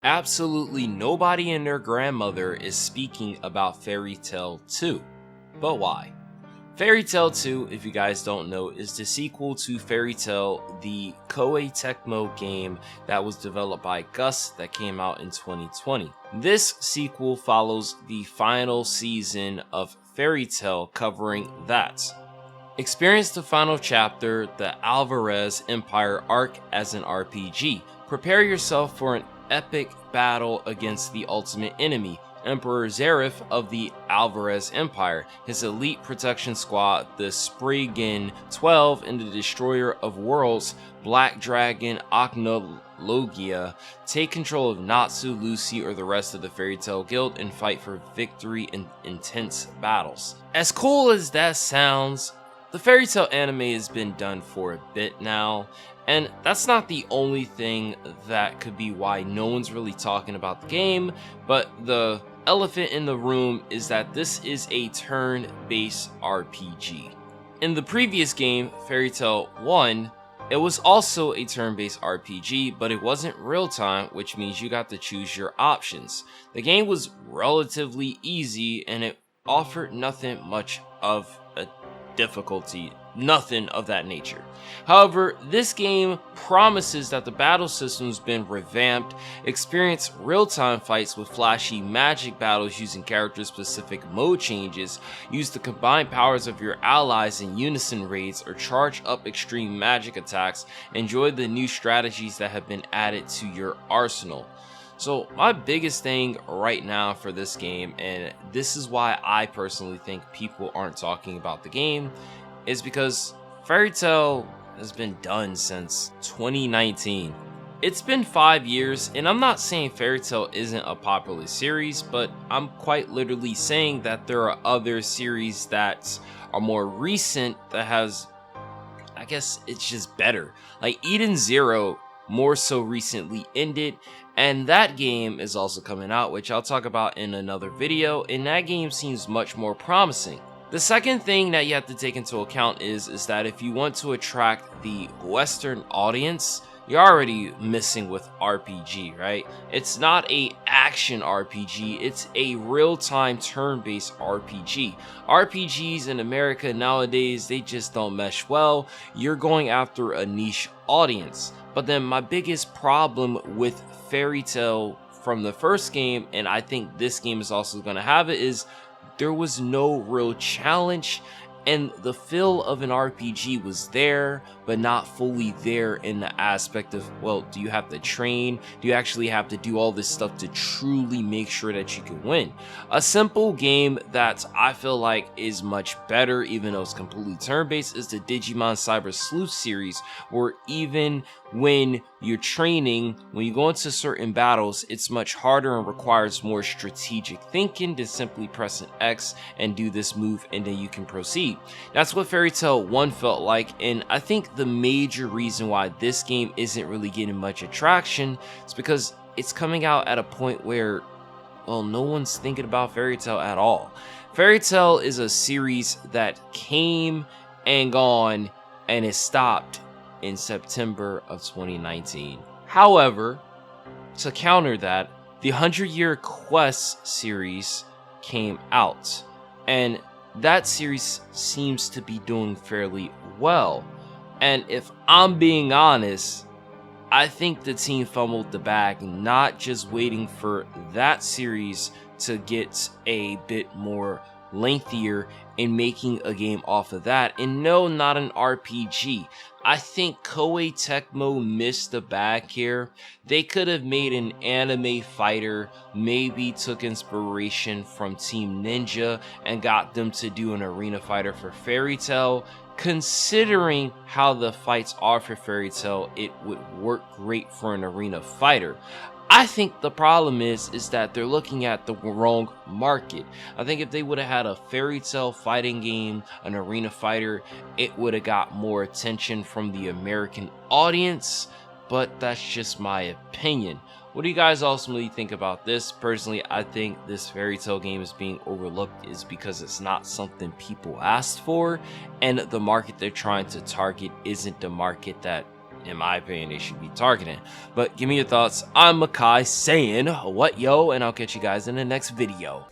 Absolutely nobody and their grandmother is speaking about Fairy Tail 2. But why? Fairy Tail 2, if you guys don't know, is the sequel to Fairy Tail, the Koei Tecmo game that was developed by Gus that came out in 2020. This sequel follows the final season of Fairy Tail covering that. Experience the final chapter, the Alvarez Empire arc as an RPG. Prepare yourself for an epic battle against the ultimate enemy, Emperor Zareth of the Alvarez Empire, his elite protection squad, the Spriggan 12, and the Destroyer of Worlds, Black Dragon Logia. Take control of Natsu, Lucy, or the rest of the Fairy Tail Guild and fight for victory in intense battles. As cool as that sounds, the Fairy Tail anime has been done for a bit now, and that's not the only thing that could be why no one's really talking about the game, but the elephant in the room is that this is a turn-based RPG. In the previous game, Fairy Tail 1, it was also a turn-based RPG, but it wasn't real-time, which means you got to choose your options. The game was relatively easy, and it offered nothing much of a difficulty, nothing of that nature. However, this game promises that the battle system's been revamped, experience real-time fights with flashy magic battles using character-specific mode changes, use the combined powers of your allies in unison raids, or charge up extreme magic attacks, enjoy the new strategies that have been added to your arsenal. So my biggest thing right now for this game, and this is why I personally think people aren't talking about the game, is because Fairy Tail has been done since 2019. It's been 5 years, and I'm not saying Fairy Tail isn't a popular series, but I'm quite literally saying that there are other series that are more recent that has, I guess it's just better. Like Eden Zero more so recently ended, and that game is also coming out, which I'll talk about in another video, and that game seems much more promising. The second thing that you have to take into account is that if you want to attract the Western audience, you're already missing with RPG, right? It's not a action RPG, it's a real-time turn-based RPG. RPGs in America nowadays, they just don't mesh well. You're going after a niche audience. But then my biggest problem with Fairy Tail from the first game, and I think this game is also going to have it, is there was no real challenge, and the feel of an RPG was there, but not fully there in the aspect of, well, do you have to train? Do you actually have to do all this stuff to truly make sure that you can win? A simple game that I feel like is much better, even though it's completely turn-based, is the Digimon Cyber Sleuth series, where even when you're training, when you go into certain battles, it's much harder and requires more strategic thinking than simply pressing X and do this move and then you can proceed. That's what Fairy Tail 1 felt like, and I think the major reason why this game isn't really getting much attraction is because it's coming out at a point where, well, no one's thinking about Fairy Tail at all. Fairy Tail is a series that came and gone, and it stopped in September of 2019. However, to counter that, the 100-Year Quest series came out, and that series seems to be doing fairly well. And if I'm being honest, I think the team fumbled the bag, not just waiting for that series to get a bit more lengthier and making a game off of that. And no, not an RPG. I think Koei Tecmo missed the bag here. They could have made an anime fighter, maybe took inspiration from Team Ninja and got them to do an arena fighter for Fairy Tail. Considering how the fights are for Fairy Tail, it would work great for an arena fighter. I think the problem is that they're looking at the wrong market. I think if they would have had a Fairy Tail fighting game, an arena fighter, it would have got more attention from the American audience, but that's just my opinion. What do you guys ultimately think about this? Personally, I think this Fairy Tail game is being overlooked is because it's not something people asked for, and the market they're trying to target isn't the market that in my opinion, they should be targeting. But give me your thoughts. I'm Makai saying what yo, and I'll catch you guys in the next video.